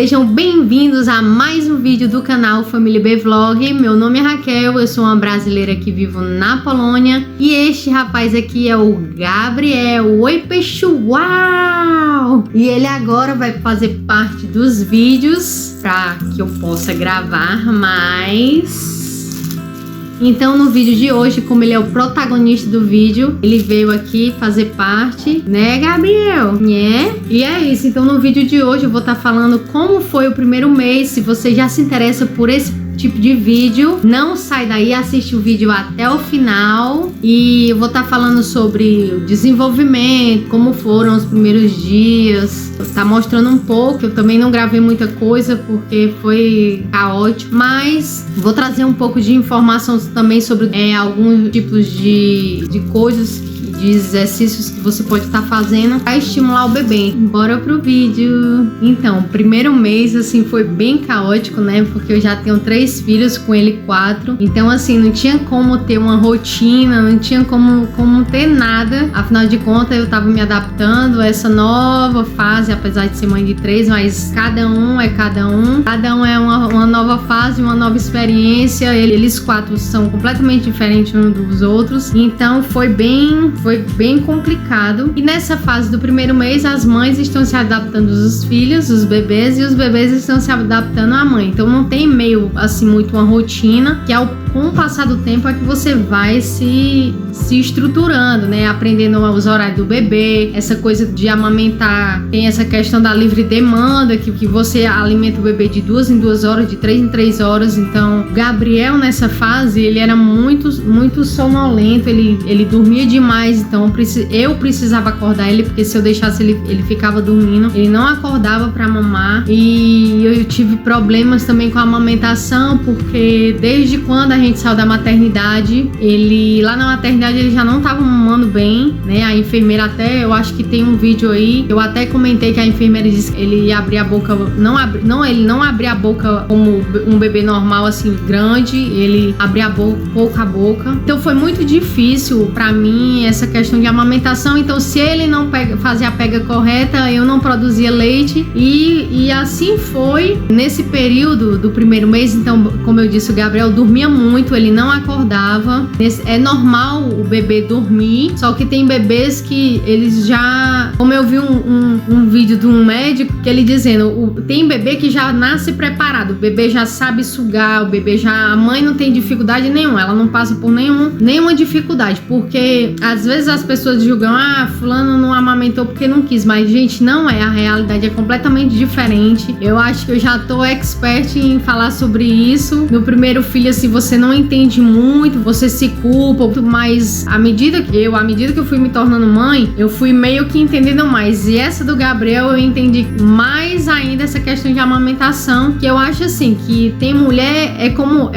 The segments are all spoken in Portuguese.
Sejam bem-vindos a mais um vídeo do canal Família B Vlog. Meu nome é Raquel, eu sou uma brasileira que vivo na Polônia e este rapaz aqui é o Gabriel. Oi, pessoal! E ele agora vai fazer parte dos vídeos para que eu possa gravar mais. Então no vídeo de hoje, como ele é o protagonista do vídeo, ele veio aqui fazer parte, né, Gabriel? Né? E é isso, então no vídeo de hoje eu vou estar falando como foi o primeiro mês. Se você já se interessa por esse tipo de vídeo, não sai daí, assiste o vídeo até o final. E eu vou estar falando sobre o desenvolvimento, como foram os primeiros dias. Tá mostrando um pouco, eu também não gravei muita coisa porque foi caótico, mas vou trazer um pouco de informação também sobre alguns tipos de coisas, de exercícios que você pode estar fazendo para estimular o bebê. Bora pro vídeo. Então, o primeiro mês assim foi bem caótico, né? Porque eu já tenho 3 filhos, com ele 4. Então assim, não tinha como ter uma rotina, não tinha como ter nada. Afinal de contas, eu tava me adaptando a essa nova fase, apesar de ser mãe de 3, mas cada um é cada um. Cada um é uma nova fase, uma nova experiência. Eles 4 são completamente diferentes uns dos outros. Então foi bem complicado. E nessa fase do primeiro mês, as mães estão se adaptando aos filhos, os bebês, e os bebês estão se adaptando à mãe. Então não tem meio assim muito uma rotina, que com o passar do tempo é que você vai se estruturando, né? Aprendendo os horários do bebê, essa coisa de amamentar. Tem essa questão da livre demanda, que você alimenta o bebê de 2 em 2 horas, de 3 em 3 horas. Então, Gabriel nessa fase, ele era muito sonolento, ele dormia demais. Então eu precisava acordar ele, porque se eu deixasse ele ficava dormindo, ele não acordava para mamar. E eu tive problemas também com a amamentação, porque desde quando a gente saiu da maternidade, lá na maternidade ele já não estava mamando bem, né? A enfermeira até, eu acho que tem um vídeo aí, eu até comentei que a enfermeira disse que ele abria a boca, ele não abria a boca como um bebê normal assim, grande, ele abria pouco a boca. Então foi muito difícil para mim essa questão de amamentação. Então se ele não fazia a pega correta, eu não produzia leite, e assim foi nesse período do primeiro mês. Então, como eu disse, o Gabriel dormia muito, ele não acordava. É normal o bebê dormir, só que tem bebês que eles já, como eu vi um vídeo de um médico que ele dizendo, tem bebê que já nasce preparado, o bebê já sabe sugar, a mãe não tem dificuldade nenhuma, ela não passa por nenhuma dificuldade, porque às vezes as pessoas julgam, fulano não amamentou porque não quis, mas gente, não é, a realidade é completamente diferente. Eu acho que eu já tô expert em falar sobre isso. No primeiro filho, assim, você não entende muito, você se culpa, mas à medida que eu fui me tornando mãe, eu fui meio que entendendo mais. E essa do Gabriel eu entendi mais ainda, essa questão de amamentação, que eu acho assim, que tem mulher, é como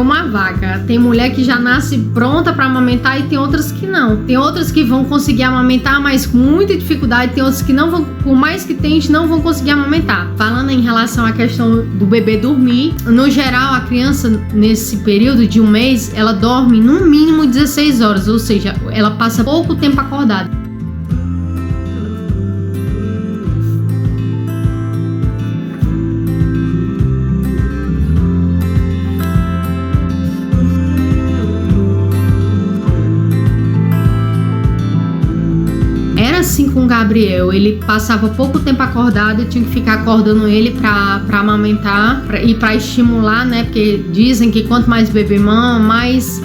uma vaca, tem mulher que já nasce pronta para amamentar e tem outras que não. Tem outras que vão conseguir amamentar, mas com muita dificuldade. Tem outras que não vão, por mais que tente, não vão conseguir amamentar. Falando em relação à questão do bebê dormir, no geral, a criança nesse período de um mês, ela dorme no mínimo 16 horas, ou seja, ela passa pouco tempo acordada. Assim com o Gabriel, ele passava pouco tempo acordado, eu tinha que ficar acordando ele pra amamentar e pra estimular, né? Porque dizem que quanto mais o bebê mama,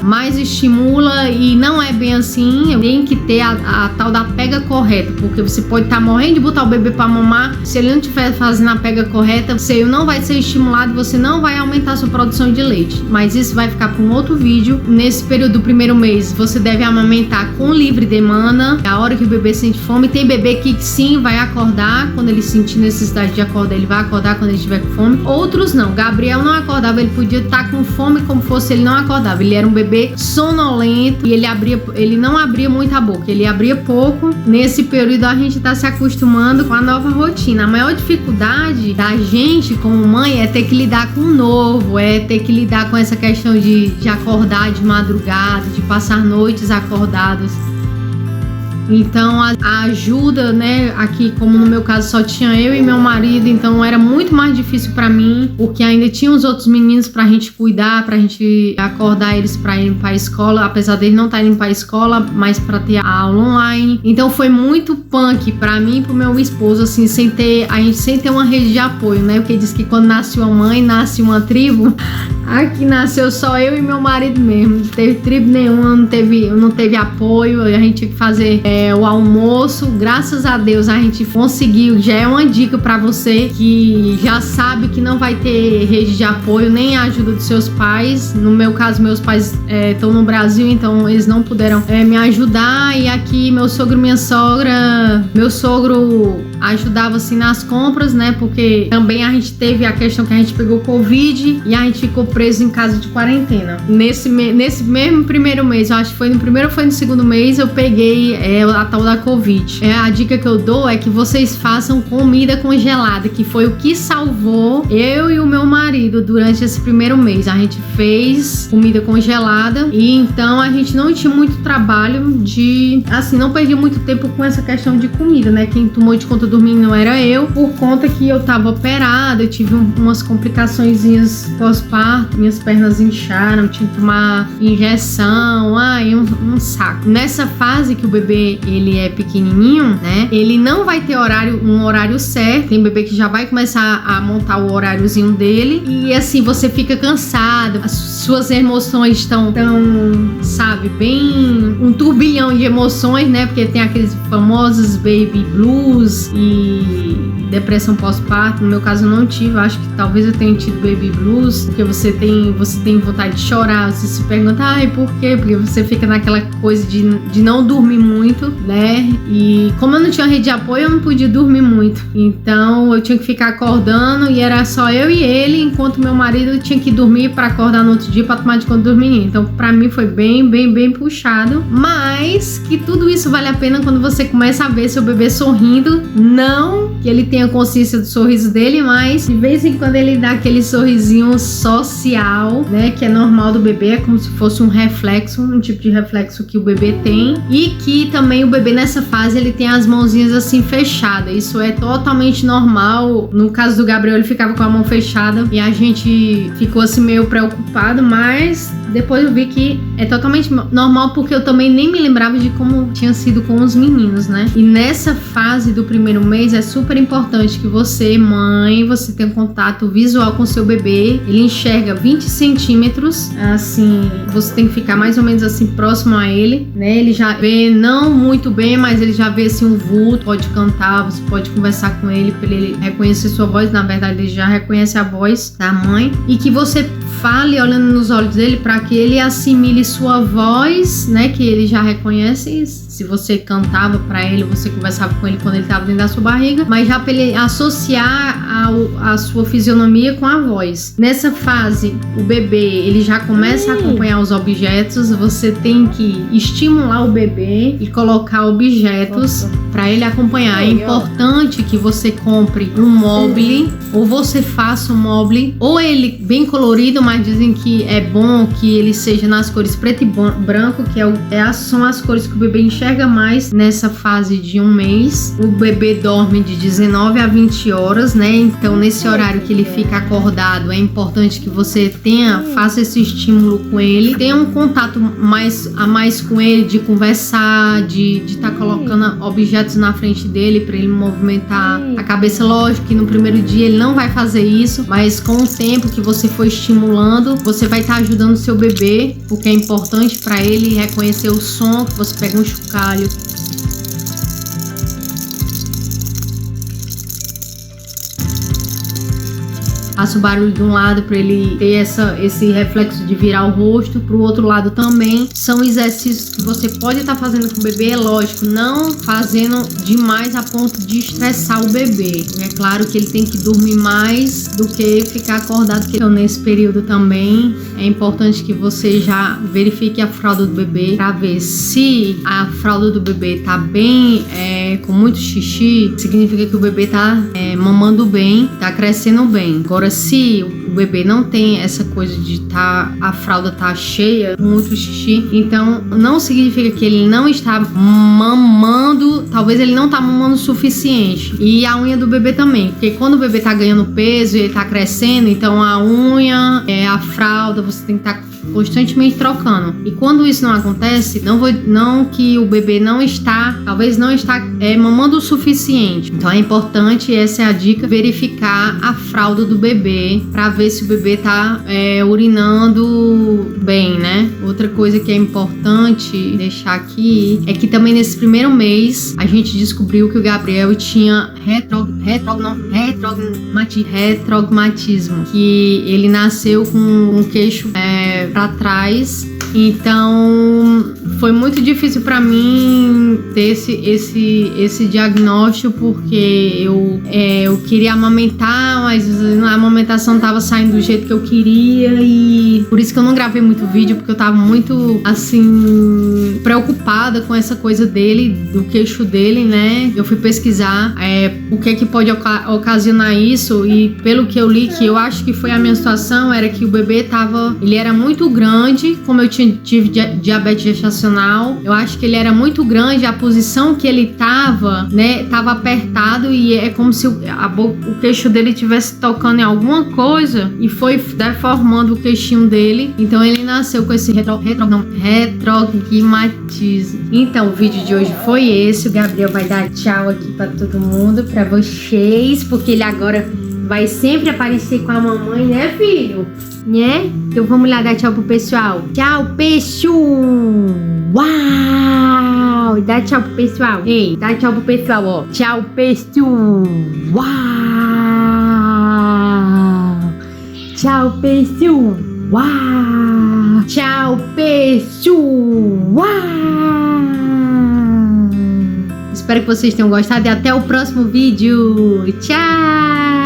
mais estimula, e não é bem assim. Tem que ter a tal da pega correta, porque você pode estar morrendo de botar o bebê pra mamar, se ele não estiver fazendo a pega correta, você não vai ser estimulado, você não vai aumentar a sua produção de leite. Mas isso vai ficar para um outro vídeo. Nesse período do primeiro mês, você deve amamentar com livre demanda, a hora que o bebê sente fome. Tem bebê que sim vai acordar, quando ele sentir necessidade de acordar, ele vai acordar quando ele estiver com fome. Outros não. Gabriel não acordava, ele podia estar com fome como fosse, ele não acordava. Ele era um bebê sonolento e ele não abria muito a boca, ele abria pouco. Nesse período a gente está se acostumando com a nova rotina. A maior dificuldade da gente como mãe é ter que lidar com o novo, é ter que lidar com essa questão de acordar de madrugada, de passar noites acordados. Então a ajuda, né, aqui como no meu caso só tinha eu e meu marido, então era muito mais difícil pra mim, porque ainda tinha os outros meninos pra gente cuidar, pra gente acordar eles pra irem pra escola, apesar deles não estarem pra escola, mas pra ter a aula online. Então foi muito punk pra mim e pro meu esposo, assim, sem ter uma rede de apoio, né, porque diz que quando nasce uma mãe, nasce uma tribo. Aqui nasceu só eu e meu marido mesmo, não teve tribo nenhuma, não teve apoio, a gente tinha que fazer o almoço, graças a Deus a gente conseguiu. Já é uma dica pra você que já sabe que não vai ter rede de apoio, nem a ajuda dos seus pais. No meu caso, meus pais estão no Brasil, então eles não puderam me ajudar, e aqui meu sogro e minha sogra, meu sogro ajudava assim nas compras, né, porque também a gente teve a questão que a gente pegou Covid e a gente ficou preso em casa de quarentena. Nesse mesmo primeiro mês, eu acho que foi no primeiro ou foi no segundo mês, eu peguei a tal da Covid. A dica que eu dou é que vocês façam comida congelada, que foi o que salvou eu e o meu marido durante esse primeiro mês. A gente fez comida congelada e então a gente não tinha muito trabalho não perdi muito tempo com essa questão de comida, né? Quem tomou de conta do menino era eu, por conta que eu tava operada, eu tive umas complicaçõezinhas pós-parto, minhas pernas incharam, tive que tomar injeção, um saco. Nessa fase que o bebê, ele é pequenininho, né, ele não vai ter um horário certo, tem bebê que já vai começar a montar o horáriozinho dele, e assim, você fica cansado, as suas emoções estão sabe, bem um turbilhão de emoções, né, porque tem aqueles famosos baby blues e depressão pós-parto. No meu caso eu não tive, acho que talvez eu tenha tido baby blues, porque você tem vontade de chorar, você se pergunta, por quê? Porque você fica naquela coisa de não dormir muito, né? E como eu não tinha rede de apoio, eu não podia dormir muito. Então eu tinha que ficar acordando e era só eu e ele, enquanto meu marido tinha que dormir para acordar no outro dia para tomar de conta do menino. Então pra mim foi bem puxado, mas que tudo isso vale a pena quando você começa a ver seu bebê sorrindo. Não que ele tenha consciência do sorriso dele, mas de vez em quando ele dá aquele sorrisinho social, né, que é normal do bebê, é como se fosse um reflexo, um tipo de reflexo que o bebê tem, e que também o bebê nessa fase ele tem as mãozinhas assim fechadas. Isso é totalmente normal. No caso do Gabriel, ele ficava com a mão fechada e a gente ficou assim meio preocupado, mas depois eu vi que é totalmente normal, porque eu também nem me lembrava de como tinha sido com os meninos, né? E nessa fase do primeiro mês é super importante que você, mãe, você tenha um contato visual com seu bebê. Ele enxerga 20 centímetros, assim, você tem que ficar mais ou menos assim próximo a ele, né? Ele já vê não muito bem, mas ele já vê assim um vulto, pode cantar, você pode conversar com ele para ele reconhecer sua voz. Na verdade, ele já reconhece a voz da mãe, e que você fale olhando nos olhos dele para que ele assimile sua voz, né, que ele já reconhece. Se você cantava para ele, você conversava com ele quando ele estava dentro da sua barriga, mas já para ele associar a sua fisionomia com a voz. Nessa fase, o bebê, ele já começa a acompanhar os objetos. Você tem que estimular o bebê e colocar objetos para ele acompanhar. É importante que você compre um mobile, ou você faça um mobile, ou ele bem colorido, mas dizem que é bom que ele seja nas cores preto e branco, que são as cores que o bebê enxerga mais nessa fase de um mês. O bebê dorme de 19 a 20 horas, né? Então nesse horário que ele fica acordado, é importante que você faça esse estímulo com ele, tenha um contato a mais com ele, de conversar, de estar colocando objetos na frente dele para ele movimentar a cabeça. Lógico que no primeiro dia ele não vai fazer isso, mas com o tempo que você for estimulando, você vai estar ajudando o seu bebê, porque é importante para ele reconhecer o som. Que você pega um chocalho, faça o barulho de um lado para ele ter esse reflexo de virar o rosto para o outro lado também. São exercícios que você pode estar fazendo com o bebê, é lógico, não fazendo demais a ponto de estressar o bebê. É claro que ele tem que dormir mais do que ficar acordado. Então nesse período também é importante que você já verifique a fralda do bebê para ver se a fralda do bebê tá bem, com muito xixi, significa que o bebê tá mamando bem, tá crescendo bem. Agora, se o bebê não tem essa coisa de a fralda tá cheia, muito xixi, então não significa que ele não está mamando, talvez ele não tá mamando o suficiente. E a unha do bebê também, porque quando o bebê tá ganhando peso e ele tá crescendo, então a unha, a fralda, você tem que estar constantemente trocando. E quando isso não acontece, não que o bebê talvez não está mamando o suficiente. Então é importante, essa é a dica, verificar a fralda do bebê para ver se o bebê tá urinando bem, né? Outra coisa que é importante deixar aqui é que também nesse primeiro mês a gente descobriu que o Gabriel tinha retrogmatismo, que ele nasceu com um queixo para trás. Então foi muito difícil para mim ter esse diagnóstico, porque eu queria amamentar, mas a amamentação não tava saindo do jeito que eu queria, e por isso que eu não gravei muito vídeo, porque eu tava muito assim preocupada com essa coisa dele, do queixo dele, né? Eu fui pesquisar o que pode ocasionar isso, e pelo que eu li, que eu acho que foi a minha situação, era que o bebê ele era muito grande, como eu tive diabetes gestacional, eu acho que ele era muito grande, a posição que ele tava, né, tava apertado, e é como se o queixo dele estivesse tocando em alguma coisa e foi deformando o queixinho dele. Então ele nasceu com esse retrogmatismo. Então o vídeo de hoje foi esse. O Gabriel vai dar tchau aqui pra todo mundo, pra vocês, porque ele agora vai sempre aparecer com a mamãe, né, filho? Né? Então vamos lá dar tchau pro pessoal. Tchau, pessoal! Uau! Dá tchau pro pessoal. Ei, dá tchau pro pessoal, ó. Tchau, pessoal! Uau! Tchau, pessoal! Uau! Tchau, pessoal! Uau! Espero que vocês tenham gostado e até o próximo vídeo. Tchau!